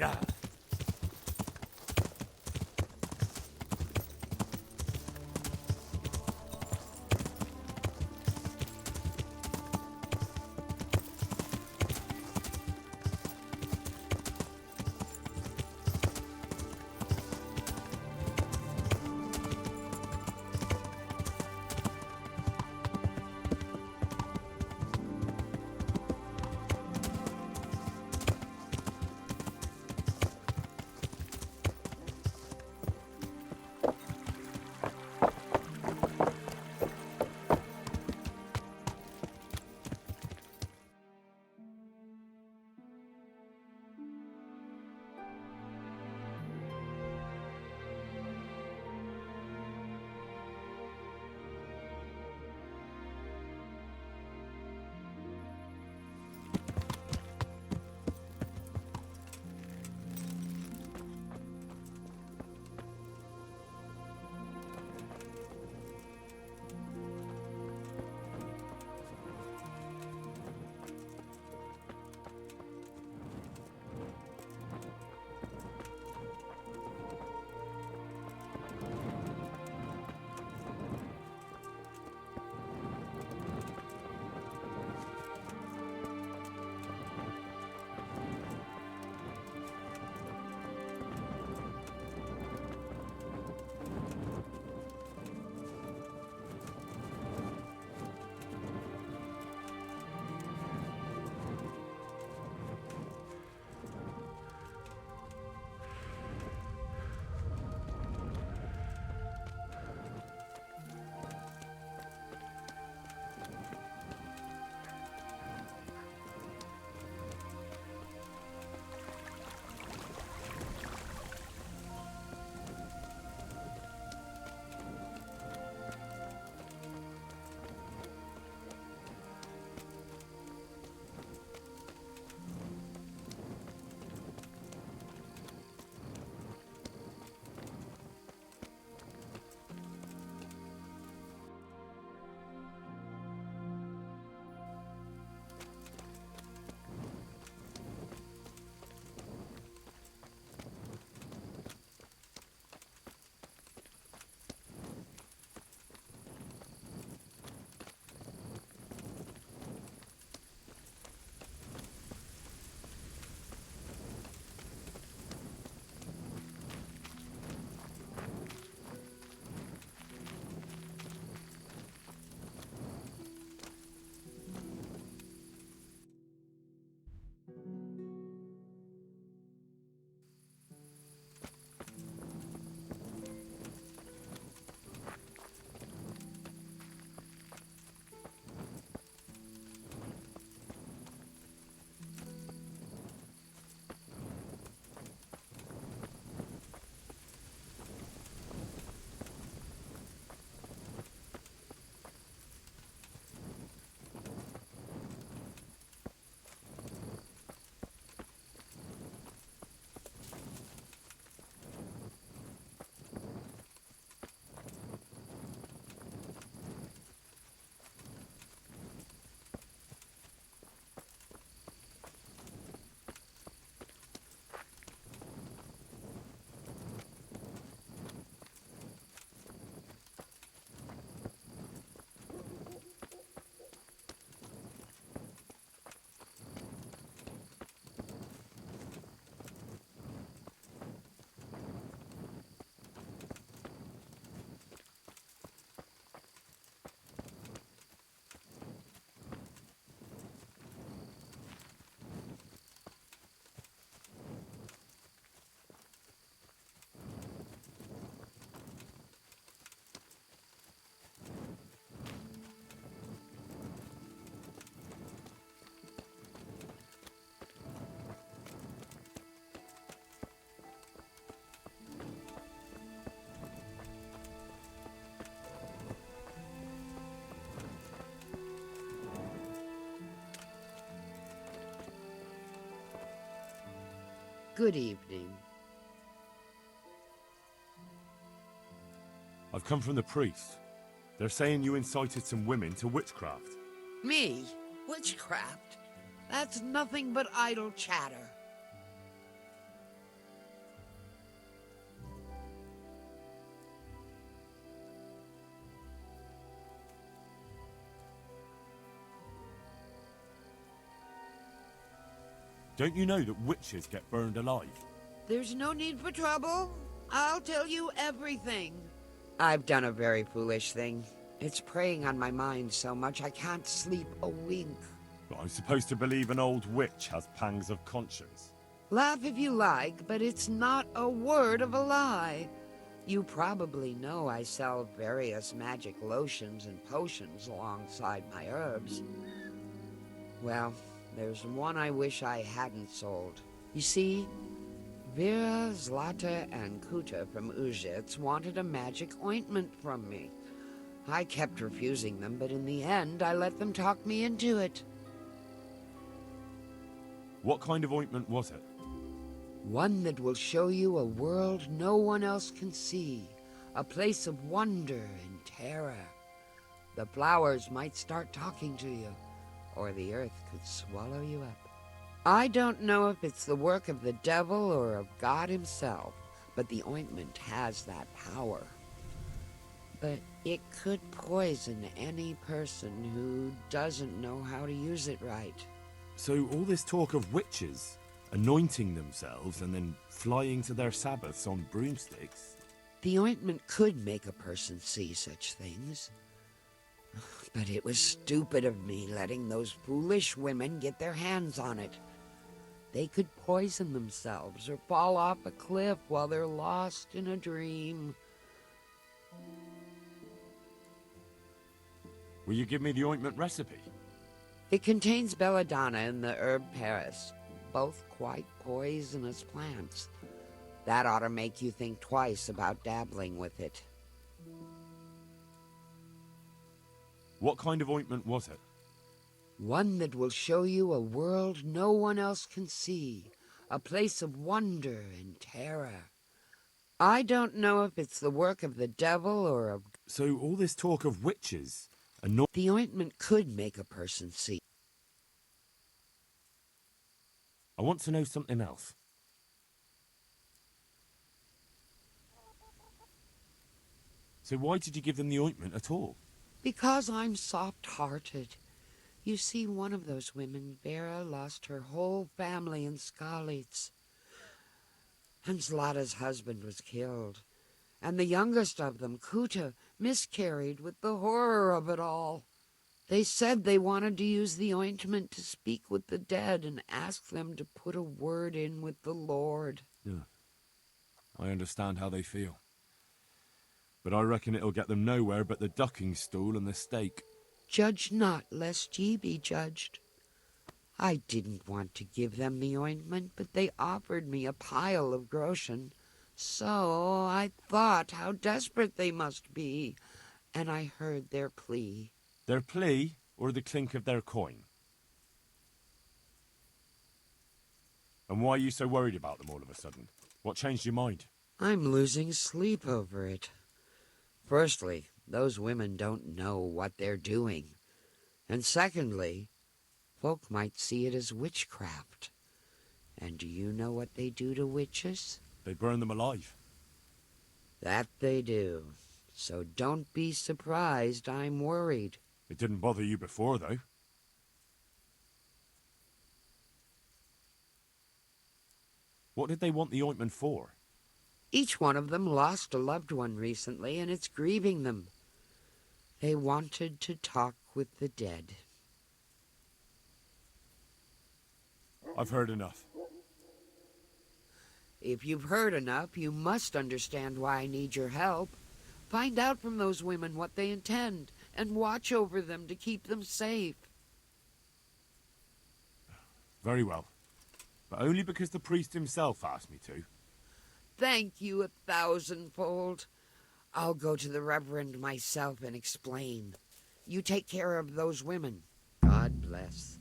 Yeah. Good evening. I've come from the priest. They're saying you incited some women to witchcraft. Me? Witchcraft? That's nothing but idle chatter. Don't you know that witches get burned alive? There's no need for trouble. I'll tell you everything. I've done a very foolish thing. It's preying on my mind so much I can't sleep a wink. But I'm supposed to believe an old witch has pangs of conscience. Laugh if you like, but it's not a word of a lie. You probably know I sell various magic lotions and potions alongside my herbs. Well, there's one I wish I hadn't sold. You see, Vera, Zlata, and Kuta from Uzhitz wanted a magic ointment from me. I kept refusing them, but in the end, I let them talk me into it. What kind of ointment was it? One that will show you a world no one else can see, a place of wonder and terror. The flowers might start talking to you, or the earth could swallow you up. I don't know if it's the work of the devil or of God himself, but the ointment has that power. But it could poison any person who doesn't know how to use it right. So all this talk of witches anointing themselves and then flying to their sabbaths on broomsticks? The ointment could make a person see such things. But it was stupid of me letting those foolish women get their hands on it. They could poison themselves or fall off a cliff while they're lost in a dream. Will you give me the ointment recipe? It contains belladonna and the herb Paris, both quite poisonous plants. That ought to make you think twice about dabbling with it. What kind of ointment was it? One that will show you a world no one else can see, a place of wonder and terror. I don't know if it's the work of the devil or of... So all this talk of witches The ointment could make a person see. I want to know something else. So why did you give them the ointment at all? Because I'm soft-hearted. You see, one of those women, Vera, lost her whole family in Skalitz. And Zlata's husband was killed. And the youngest of them, Kuta, miscarried with the horror of it all. They said they wanted to use the ointment to speak with the dead and ask them to put a word in with the Lord. Yeah. I understand how they feel. But I reckon it'll get them nowhere but the ducking stool and the stake. Judge not, lest ye be judged. I didn't want to give them the ointment, but they offered me a pile of groschen. So I thought how desperate they must be, and I heard their plea. Their plea or the clink of their coin? And why are you so worried about them all of a sudden? What changed your mind? I'm losing sleep over it. Firstly, those women don't know what they're doing. And secondly, folk might see it as witchcraft. And do you know what they do to witches? They burn them alive. That they do. So don't be surprised I'm worried. It didn't bother you before, though. What did they want the ointment for? Each one of them lost a loved one recently, and it's grieving them. They wanted to talk with the dead. I've heard enough. If you've heard enough, you must understand why I need your help. Find out from those women what they intend, and watch over them to keep them safe. Very well. But only because the priest himself asked me to. Thank you 1,000-fold. I'll go to the Reverend myself and explain. You take care of those women. God bless.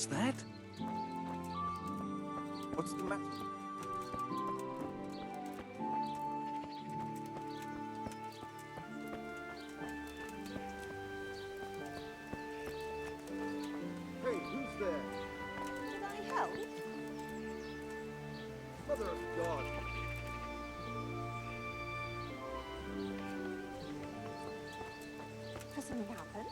What's that? What's the matter? Hey, who's there? Can I help? Mother of God! Has something happened?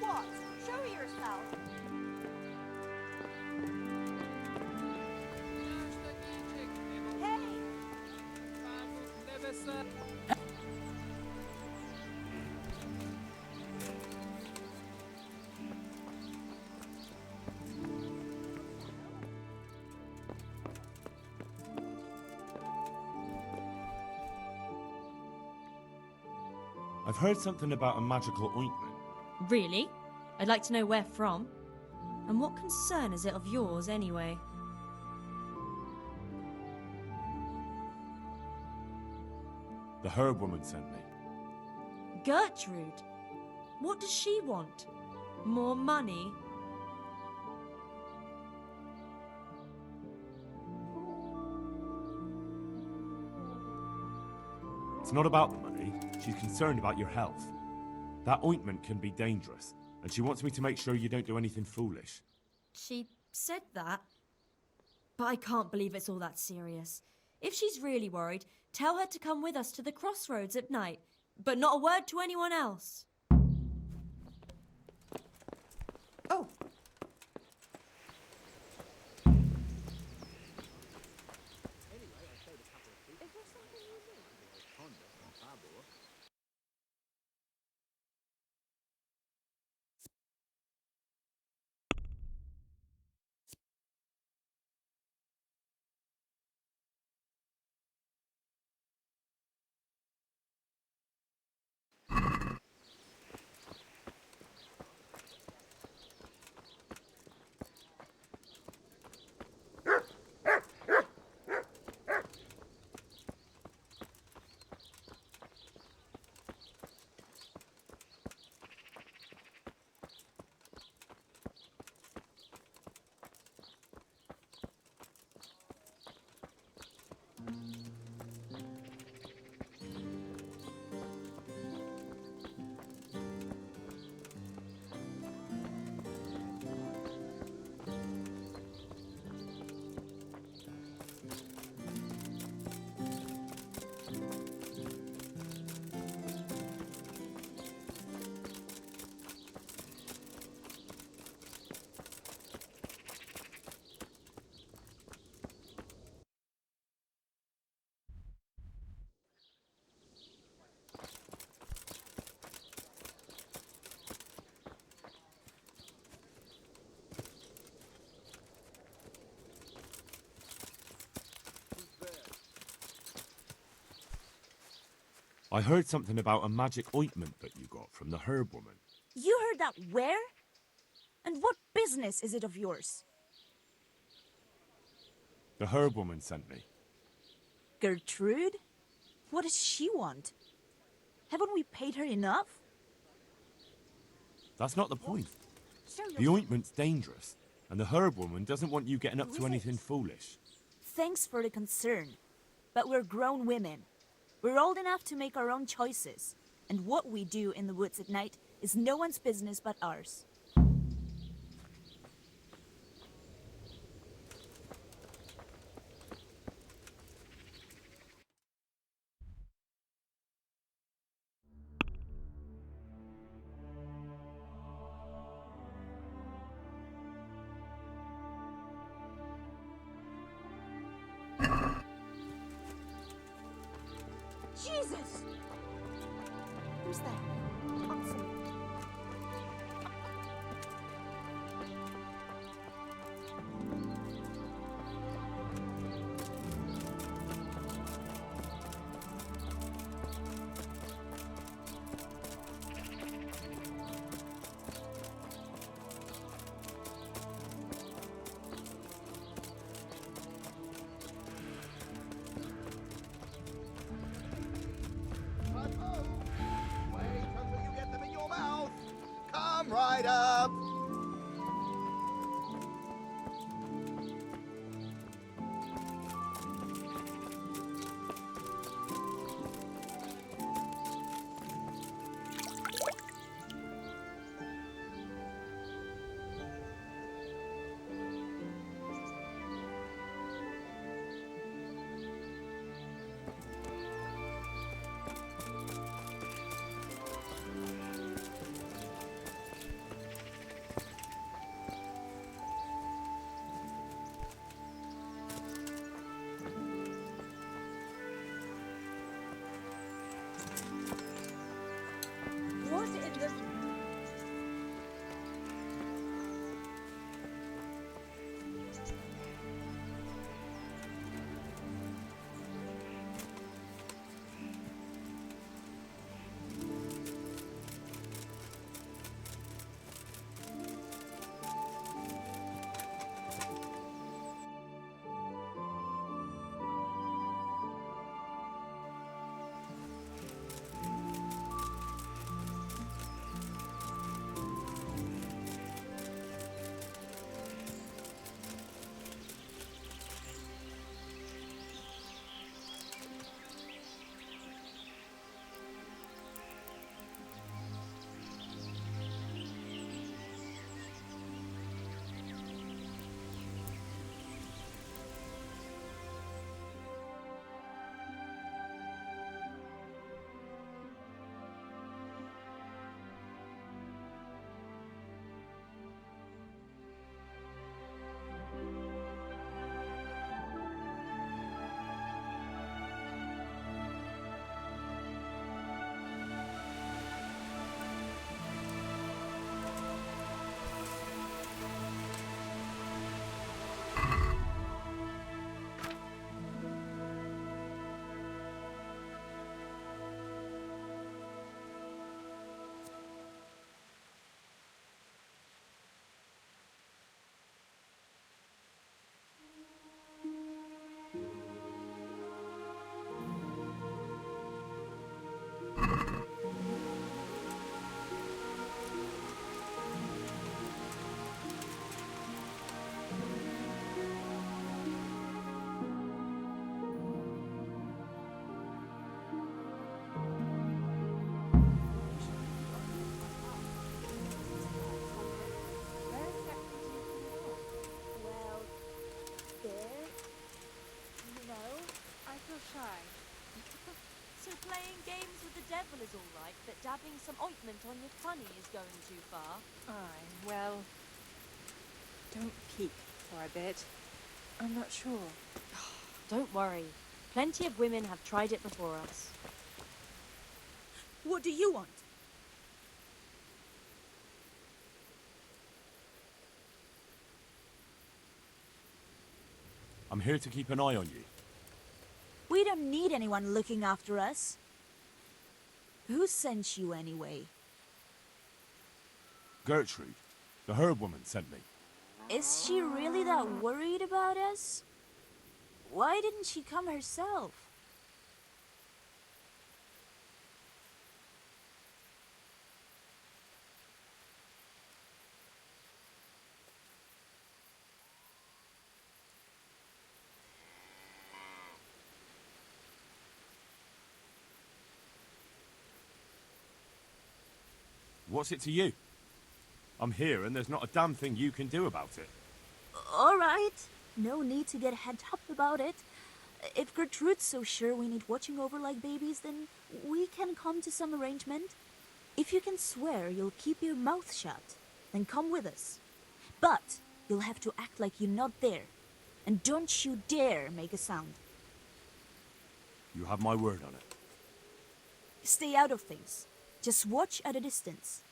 What? Show yourself. Hey! I've heard something about a magical ointment. Really? I'd like to know where from. And what concern is it of yours, anyway? The herb woman sent me. Gertrude? What does she want? More money? It's not about the money. She's concerned about your health. That ointment can be dangerous, and she wants me to make sure you don't do anything foolish. She said that. But I can't believe it's all that serious. If she's really worried, tell her to come with us to the crossroads at night, but not a word to anyone else. Oh, I heard something about a magic ointment that you got from the herb woman. you heard that where? And what business is it of yours? The herb woman sent me. Gertrude? What does she want? Haven't we paid her enough? That's not the point. Show The ointment's dangerous, and the herb woman doesn't want you getting up to anything foolish. Thanks for the concern, but we're grown women. We're old enough to make our own choices, and what we do in the woods at night is no one's business but ours. Jesus! Who's that? Awesome. right up. What in the... So playing games with the devil is all right, but dabbing some ointment on your funny is going too far? Aye, well, don't peek for a bit. I'm not sure. Don't worry. Plenty of women have tried it before us. What do you want? I'm here to keep an eye on you. We don't need anyone looking after us. Who sent you anyway? Gertrude, the herb woman, sent me. Is she really that worried about us? Why didn't she come herself? What's it to you? I'm here and there's not a damn thing you can do about it. All right. No need to get head up about it. If Gertrude's so sure we need watching over like babies, then we can come to some arrangement. If you can swear you'll keep your mouth shut, then come with us. But you'll have to act like you're not there. And don't you dare make a sound. You have my word on it. Stay out of things. Just watch at a distance.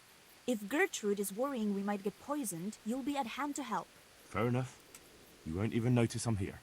If Gertrude is worrying we might get poisoned, you'll be at hand to help. Fair enough. You won't even notice I'm here.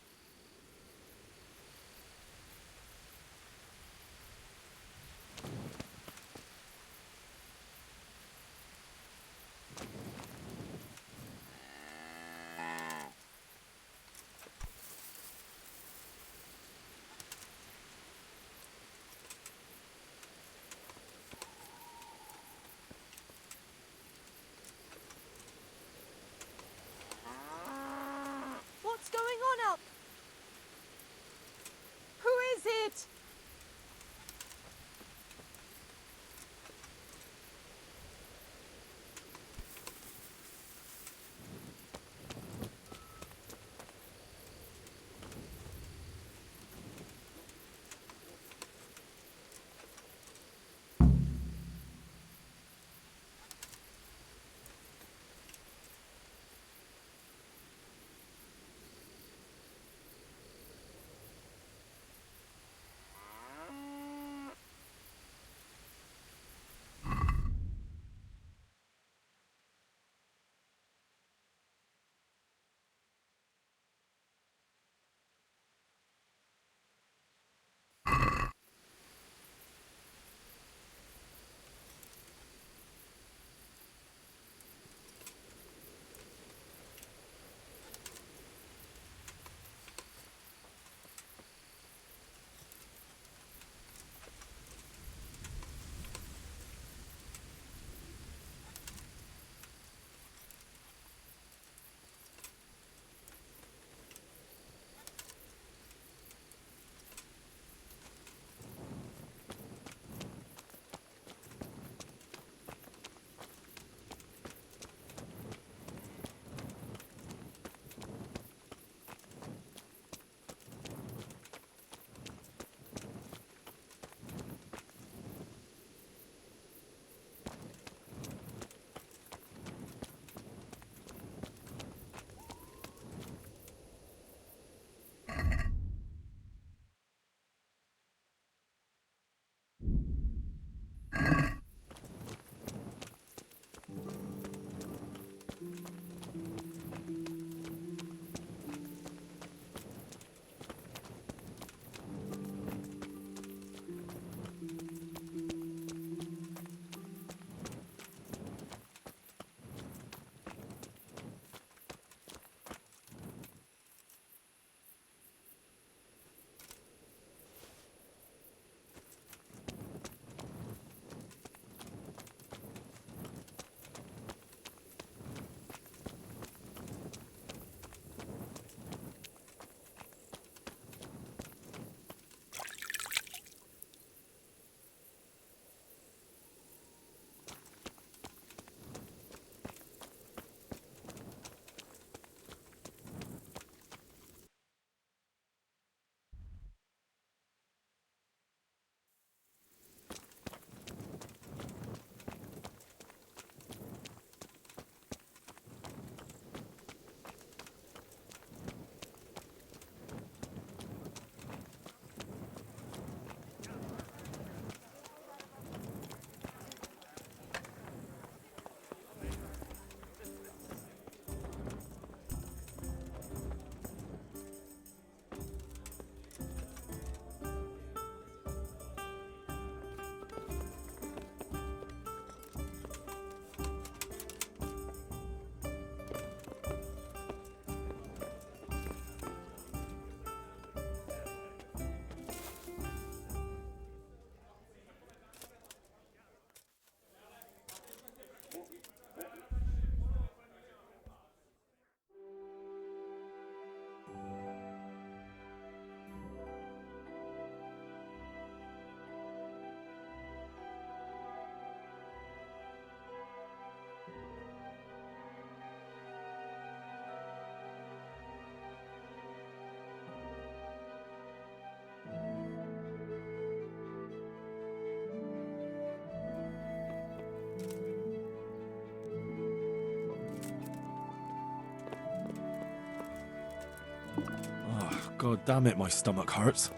God damn it, my stomach hurts.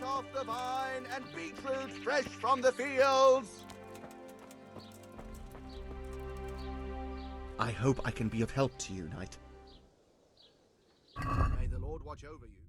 Off the vine and beetroot fresh from the fields. I hope I can be of help to you, Knight. May the Lord watch over you.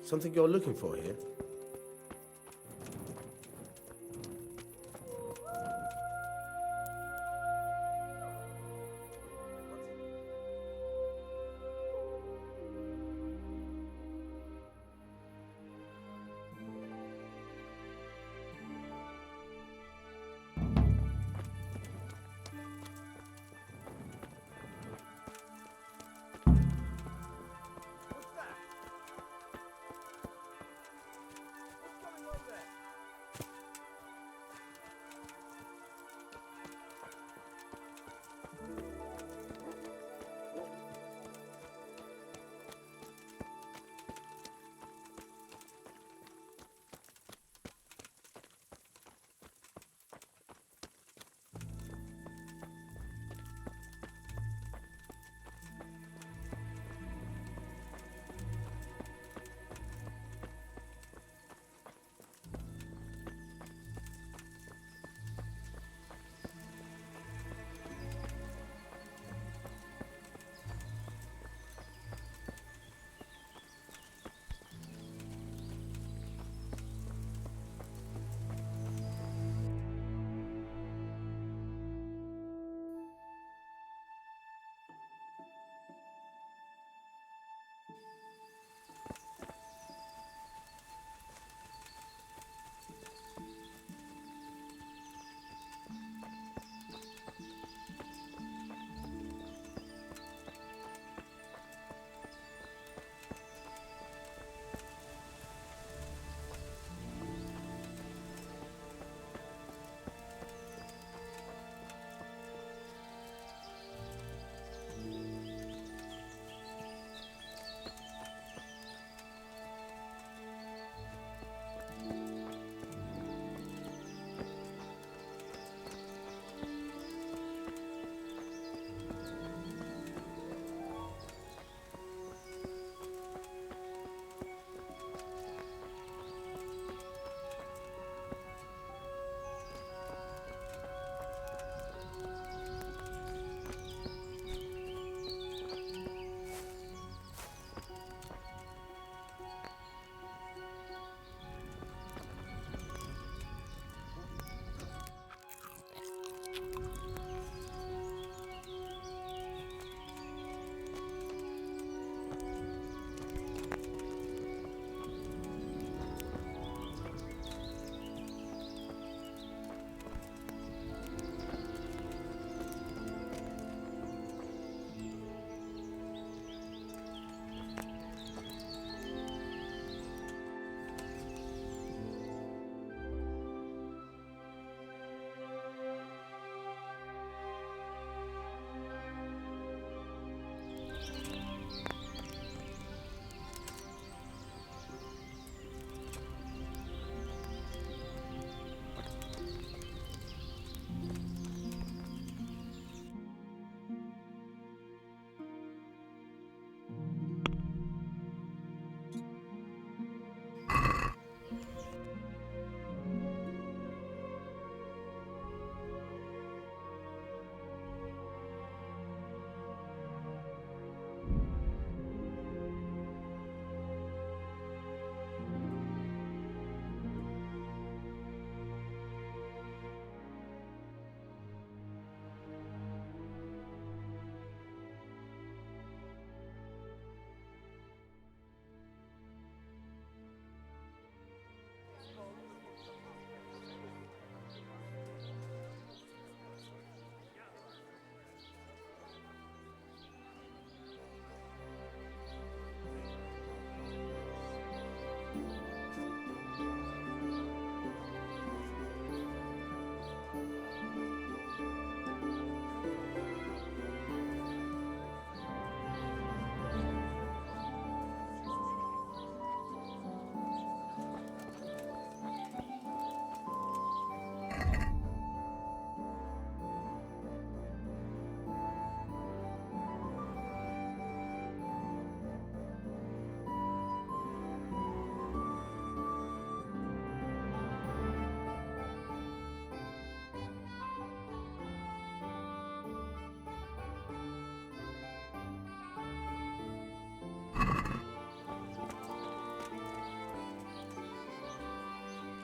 Something you're looking for here?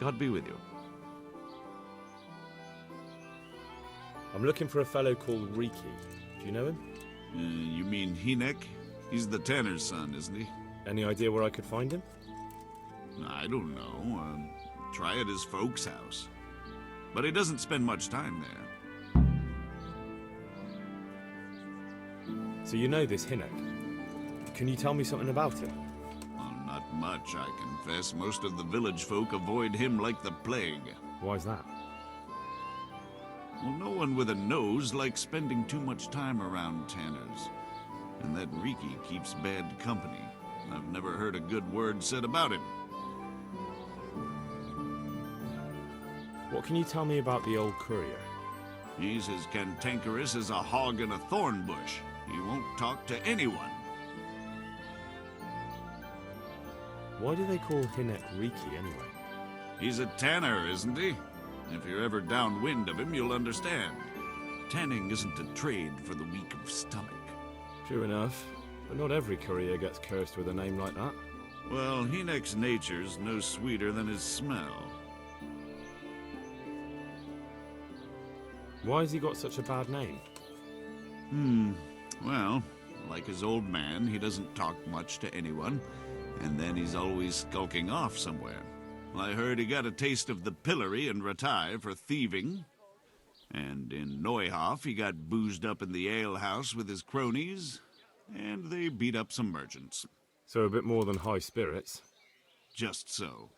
God be with you. I'm looking for a fellow called Riki. Do you know him? You mean Hinek? He's the tanner's son, isn't he? Any idea where I could find him? I don't know. Try at his folks' house. But he doesn't spend much time there. So you know this Hinek. Can you tell me something about him? Well, not much, I confess. Most of the village folk avoid him like the plague. Why's that? Well, no one with a nose likes spending too much time around tanners. And that Riki keeps bad company. I've never heard a good word said about him. What can you tell me about the old courier? He's as cantankerous as a hog in a thorn bush. He won't talk to anyone. Why do they call Hinek Riki anyway? He's a tanner, isn't he? If you're ever downwind of him, you'll understand. Tanning isn't a trade for the weak of stomach. True enough, but not every courier gets cursed with a name like that. Well, Hinek's nature's no sweeter than his smell. Why has he got such a bad name? Well, like his old man, he doesn't talk much to anyone, and then he's always skulking off somewhere. I heard he got a taste of the pillory and retired for thieving. And in Neuhof, he got boozed up in the alehouse with his cronies, and they beat up some merchants. So a bit more than high spirits. Just so.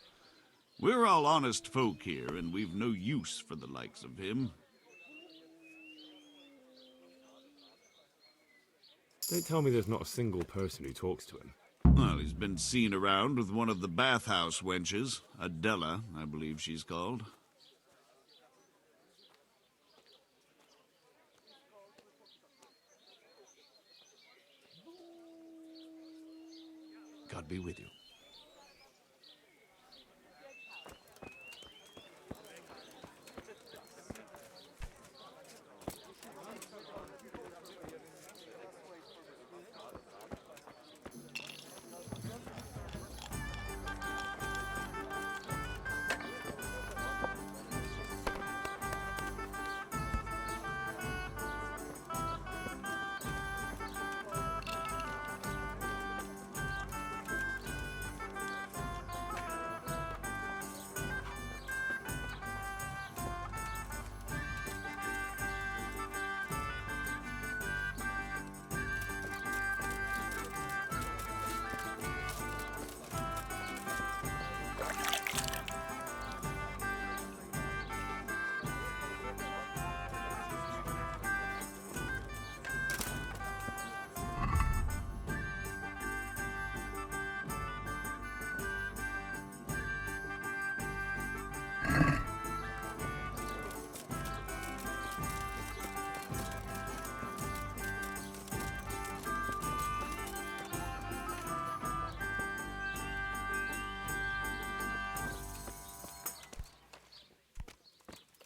We're all honest folk here, and we've no use for the likes of him. Don't tell me there's not a single person who talks to him. Well, he's been seen around with one of the bathhouse wenches. Adela, I believe she's called. God be with you.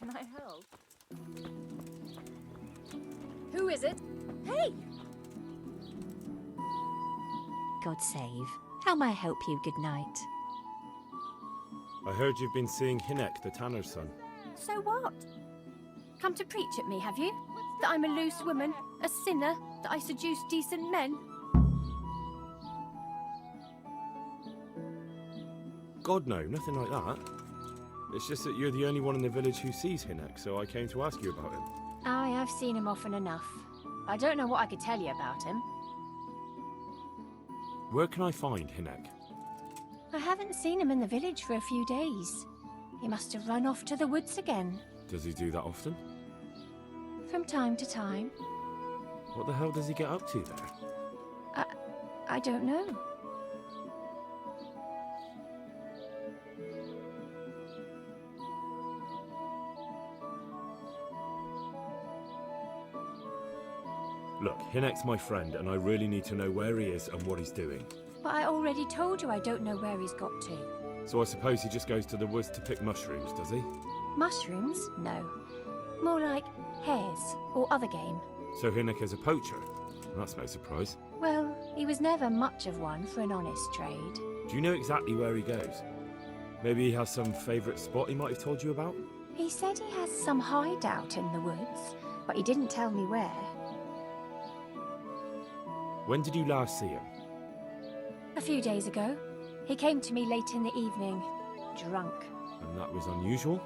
Can I help? Who is it? Hey! God save. How may I help you? Good night. I heard you've been seeing Hinek, the tanner's son. So what? Come to preach at me, have you? That I'm a loose woman, a sinner, that I seduce decent men? God, no, nothing like that. It's just that you're the only one in the village who sees Hinek, so I came to ask you about him. Aye, I've seen him often enough. I don't know what I could tell you about him. Where can I find Hinek? I haven't seen him in the village for a few days. He must have run off to the woods again. Does he do that often? From time to time. What the hell does he get up to there? I don't know. Look, Hinek's my friend, and I really need to know where he is and what he's doing. But I already told you I don't know where he's got to. So I suppose he just goes to the woods to pick mushrooms, does he? Mushrooms? No. More like hares or other game. So Hinek is a poacher? That's no surprise. Well, he was never much of one for an honest trade. Do you know exactly where he goes? Maybe he has some favourite spot he might have told you about? He said he has some hideout in the woods, but he didn't tell me where. When did you last see him? A few days ago. He came to me late in the evening, drunk. And that was unusual?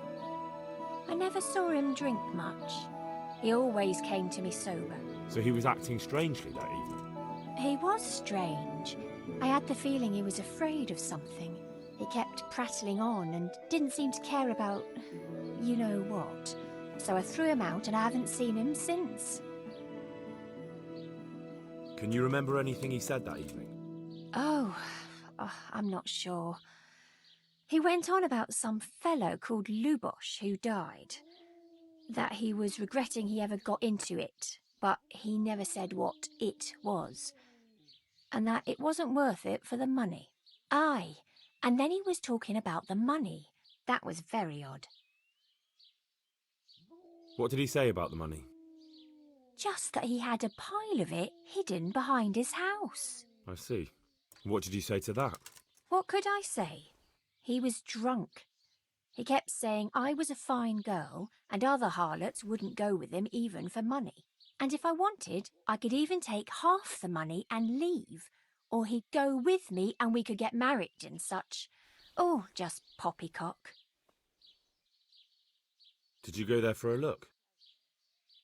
I never saw him drink much. He always came to me sober. So he was acting strangely that evening? He was strange. I had the feeling he was afraid of something. He kept prattling on and didn't seem to care about you know what. So I threw him out and I haven't seen him since. Can you remember anything he said that evening? Oh, I'm not sure. He went on about some fellow called Lubosh who died. That he was regretting he ever got into it, but he never said what it was. And that it wasn't worth it for the money. Aye, and then he was talking about the money. That was very odd. What did he say about the money? Just that he had a pile of it hidden behind his house. I see. What did you say to that? What could I say? He was drunk. He kept saying I was a fine girl and other harlots wouldn't go with him even for money. And if I wanted, I could even take half the money and leave. Or he'd go with me and we could get married and such. Oh, just poppycock. Did you go there for a look?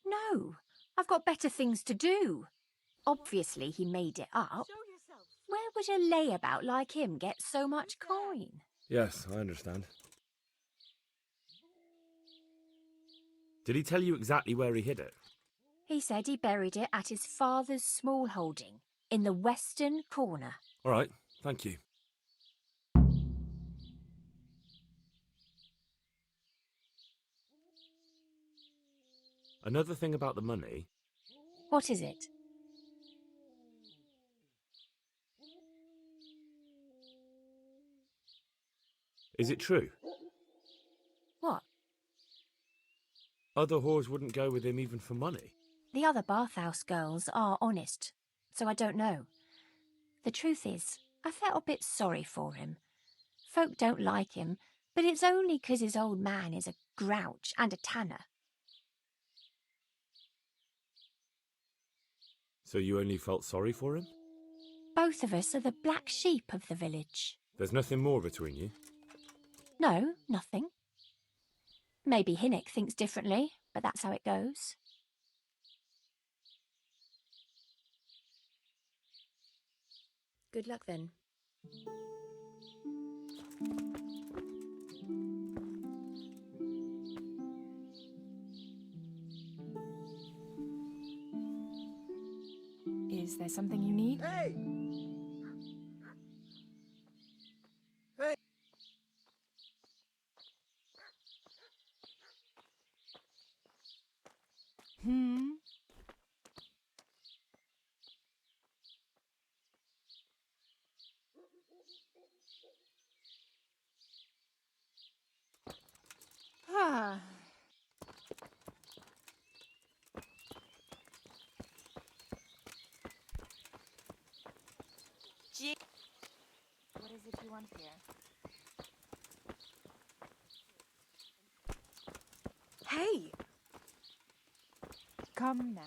No, I've got better things to do. Obviously he made it up. Where would a layabout like him get so much coin? Yes, I understand. Did he tell you exactly where he hid it? He said he buried it at his father's small holding, in the western corner. All right, thank you. Another thing about the money... What is it? Is it true? What? Other whores wouldn't go with him even for money. The other bathhouse girls are honest, so I don't know. The truth is, I felt a bit sorry for him. Folk don't like him, but it's only 'cause his old man is a grouch and a tanner. So you only felt sorry for him? Both of us are the black sheep of the village. There's nothing more between you? No, nothing. Maybe Hinnock thinks differently, but that's how it goes. Good luck then. Is there something you need? Hey! Hey! Ah. What is it you want here? Hey! Come now.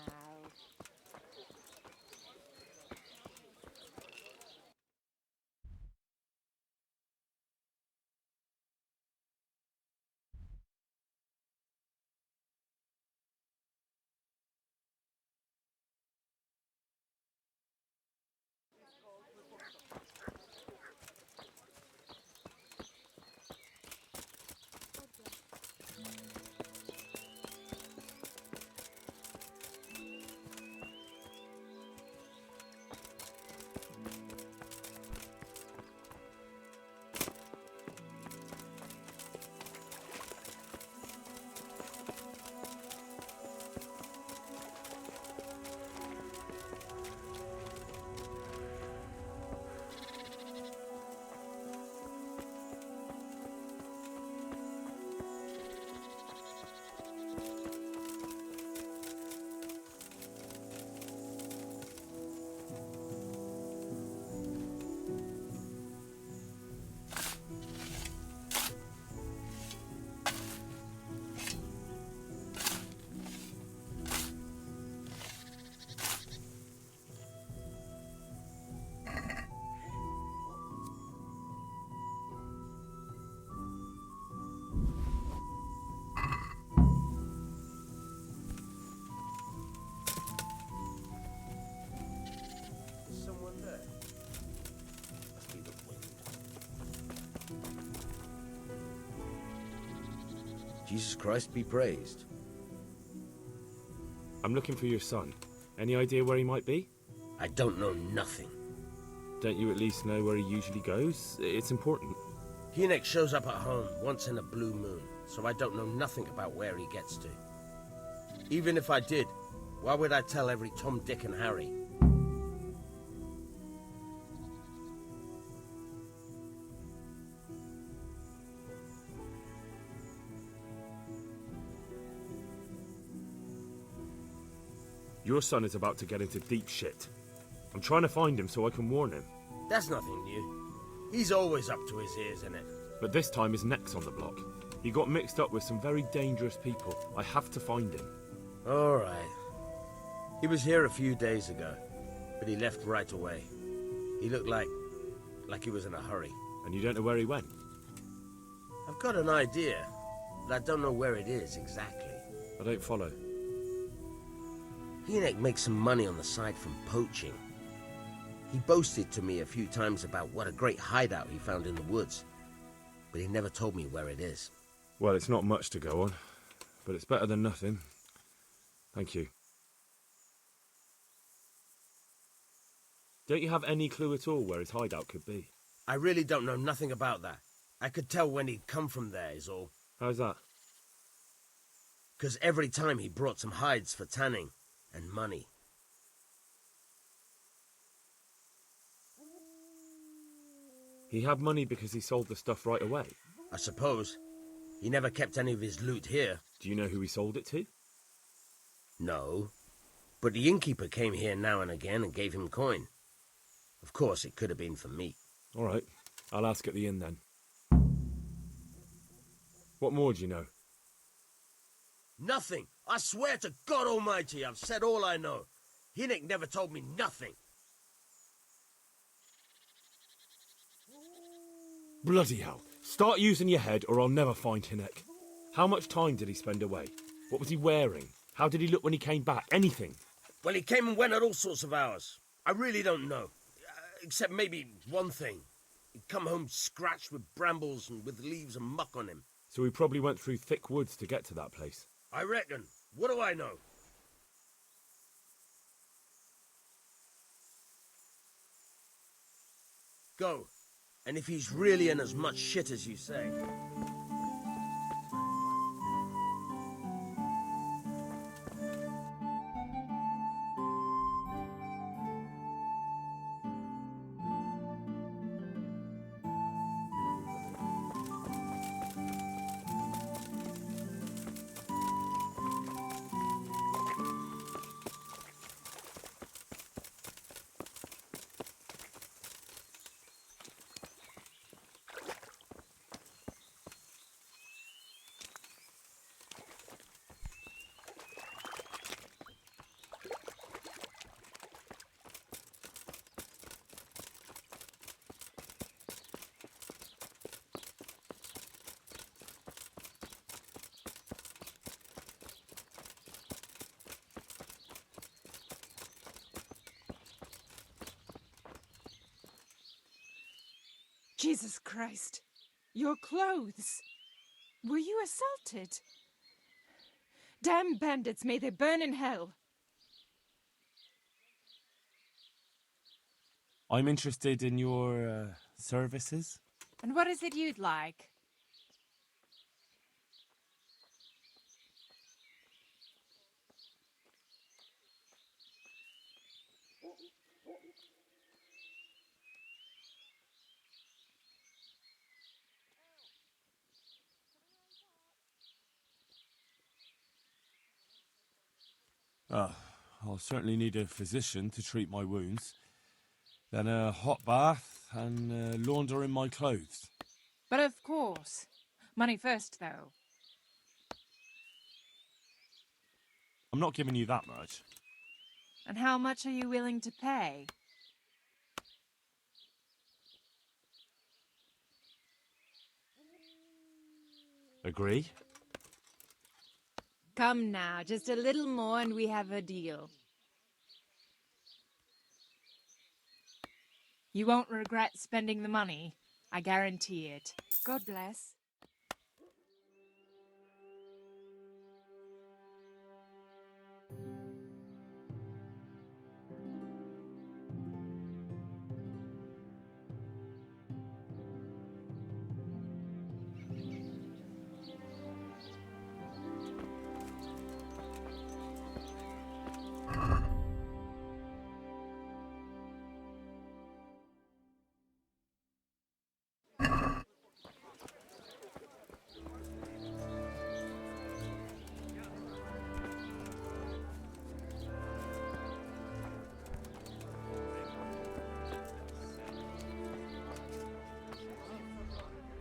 Jesus Christ be praised. I'm looking for your son. Any idea where he might be? I don't know nothing. Don't you at least know where he usually goes? It's important. Hynek shows up at home once in a blue moon, so I don't know nothing about where he gets to. Even if I did, why would I tell every Tom, Dick and Harry? Your son is about to get into deep shit. I'm trying to find him so I can warn him. That's nothing new. He's always up to his ears in it. But this time his neck's on the block. He got mixed up with some very dangerous people. I have to find him. All right. He was here a few days ago, but he left right away. He looked like he was in a hurry. And you don't know where he went? I've got an idea, but I don't know where it is exactly. I don't follow. Hynek makes some money on the side from poaching. He boasted to me a few times about what a great hideout he found in the woods, but he never told me where it is. Well, it's not much to go on, but it's better than nothing. Thank you. Don't you have any clue at all where his hideout could be? I really don't know nothing about that. I could tell when he'd come from there, is all. How's that? 'Cause every time he brought some hides for tanning and money. He had money because he sold the stuff right away? I suppose. He never kept any of his loot here. Do you know who he sold it to? No. But the innkeeper came here now and again and gave him coin. Of course, it could have been for me. All right. I'll ask at the inn then. What more do you know? Nothing. I swear to God Almighty, I've said all I know. Hynek never told me nothing. Bloody hell. Start using your head or I'll never find Hynek. How much time did he spend away? What was he wearing? How did he look when he came back? Anything? Well, he came and went at all sorts of hours. I really don't know. Except maybe one thing. He'd come home scratched with brambles and with leaves and muck on him. So he probably went through thick woods to get to that place. I reckon. What do I know? Go. And if he's really in as much shit as you say... Jesus Christ! Your clothes! Were you assaulted? Damn bandits, may they burn in hell! I'm interested in your services. And what is it you'd like? I'll certainly need a physician to treat my wounds. Then a hot bath and laundering my clothes. But of course. Money first, though. I'm not giving you that much. And how much are you willing to pay? Agree? Come now, just a little more and we have a deal. You won't regret spending the money. I guarantee it. God bless.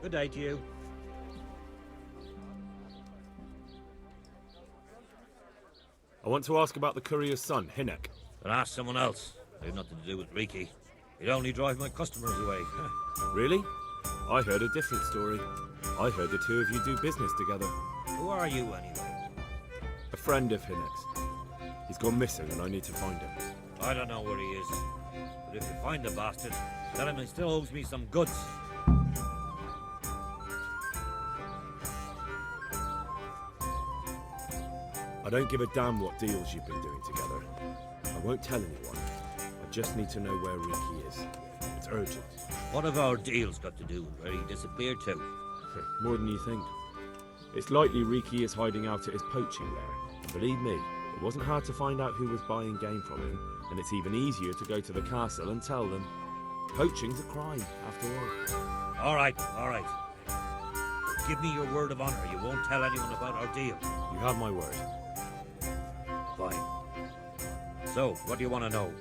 Good day to you. I want to ask about the courier's son, Hinek. But ask someone else. They've nothing to do with Riki. He'd only drive my customers away. Really? I heard a different story. I heard the two of you do business together. Who are you, anyway? A friend of Hinek's. He's gone missing and I need to find him. I don't know where he is. But if you find the bastard, tell him he still owes me some goods. I don't give a damn what deals you've been doing together. I won't tell anyone. I just need to know where Riki is. It's urgent. What have our deals got to do with where he disappeared to? More than you think. It's likely Riki is hiding out at his poaching lair. And believe me, it wasn't hard to find out who was buying game from him, and it's even easier to go to the castle and tell them. Poaching's a crime, after all. All right. But give me your word of honor. You won't tell anyone about our deal. You have my word. Fine. So, what do you want to know?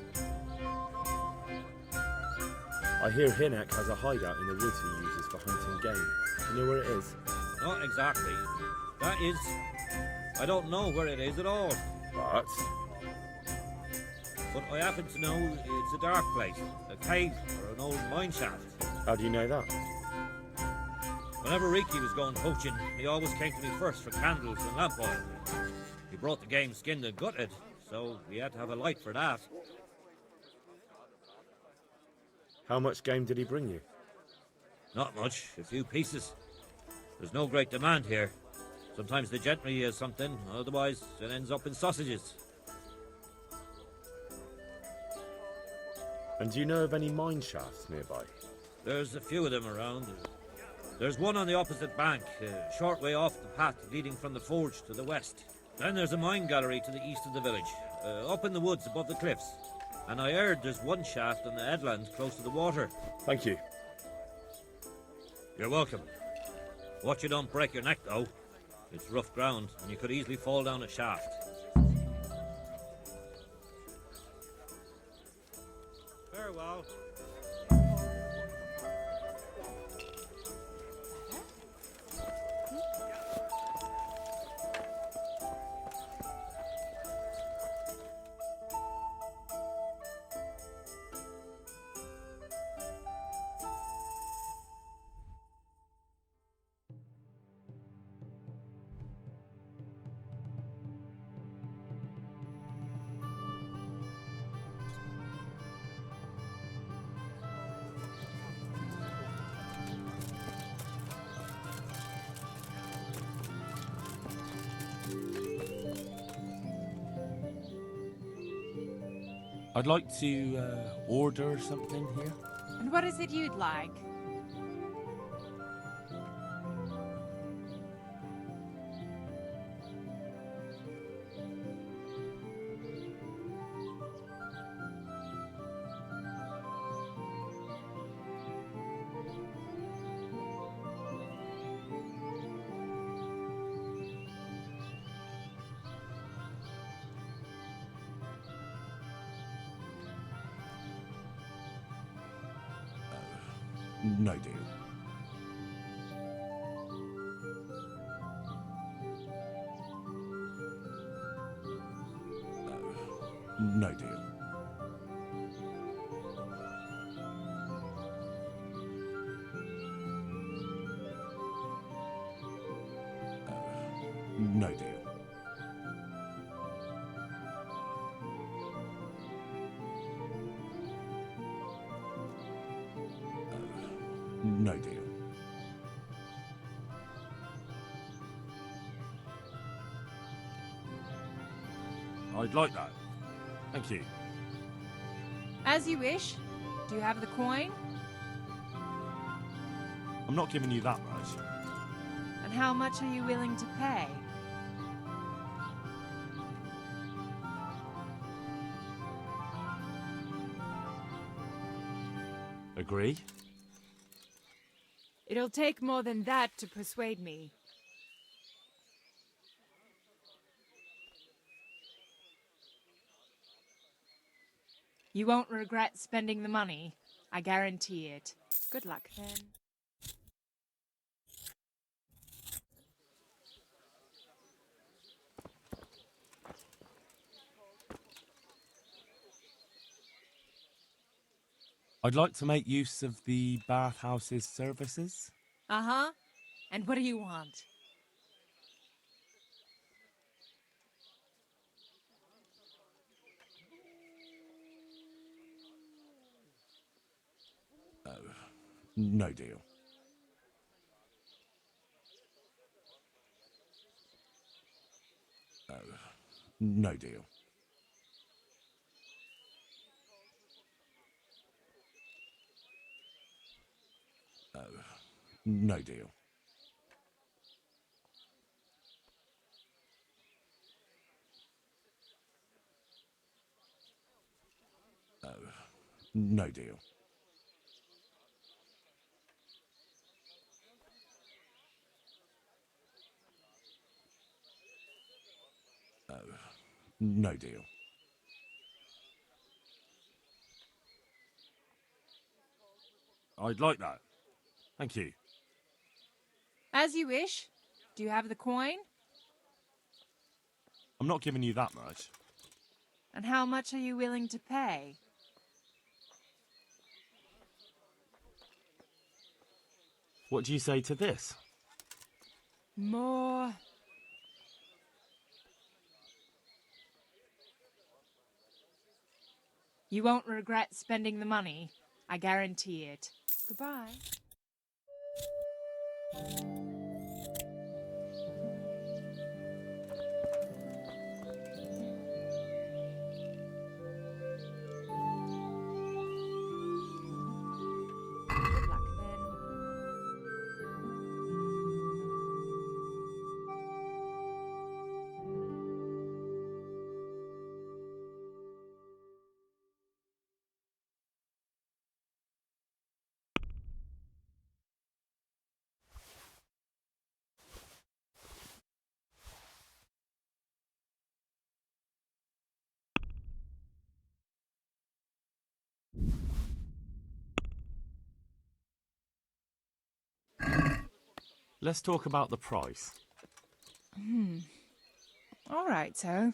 I hear Hinek has a hideout in the woods he uses for hunting game. Do you know where it is? Not exactly. That is... I don't know where it is at all. But I happen to know it's a dark place. A cave or an old mine shaft. How do you know that? Whenever Riki was going poaching, he always came to me first for candles and lamp oil. He brought the game skinned and gutted, so we had to have a light for that. How much game did he bring you? Not much, a few pieces. There's no great demand here. Sometimes the gentry has something, otherwise it ends up in sausages. And do you know of any mine shafts nearby? There's a few of them around. There's one on the opposite bank, a short way off the path leading from the forge to the west. Then there's a mine gallery to the east of the village, up in the woods above the cliffs. And I heard there's one shaft on the headland close to the water. Thank you. You're welcome. Watch you don't break your neck, though. It's rough ground, and you could easily fall down a shaft. Farewell. I'd like to order something here. And what is it you'd like? No deal. No deal. No deal. No deal. I'd like that. Thank you. As you wish. Do you have the coin? I'm not giving you that much. And how much are you willing to pay? Agree? It'll take more than that to persuade me. You won't regret spending the money. I guarantee it. Good luck, then. I'd like to make use of the bathhouse's services. Uh-huh. And what do you want? No deal. No deal. No deal. No deal. No deal. I'd like that. Thank you. As you wish. Do you have the coin? I'm not giving you that much. And how much are you willing to pay? What do you say to this? More. You won't regret spending the money. I guarantee it. Goodbye. Good luck then. Let's talk about the price. All right, so.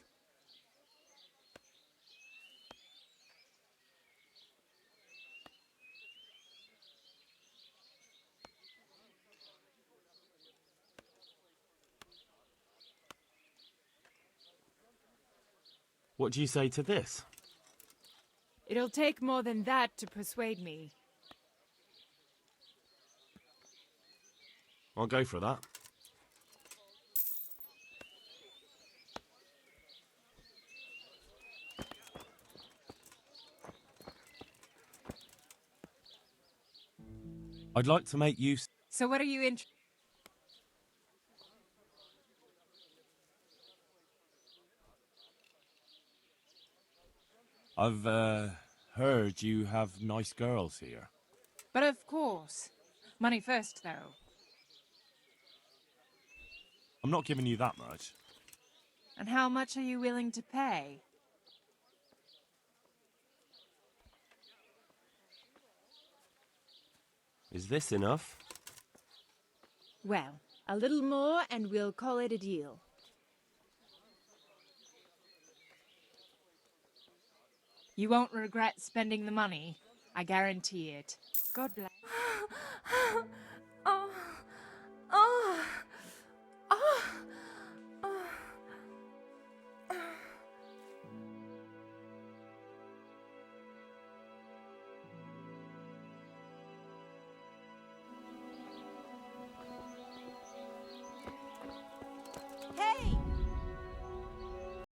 What do you say to this? It'll take more than that to persuade me. I'll go for that. I'd like to make use... So what are you interested? I've, heard you have nice girls here. But of course. Money first, though. I'm not giving you that much. And how much are you willing to pay? Is this enough? Well, a little more and we'll call it a deal. You won't regret spending the money. I guarantee it. God bless. Oh. Oh. Oh. Oh. Hey!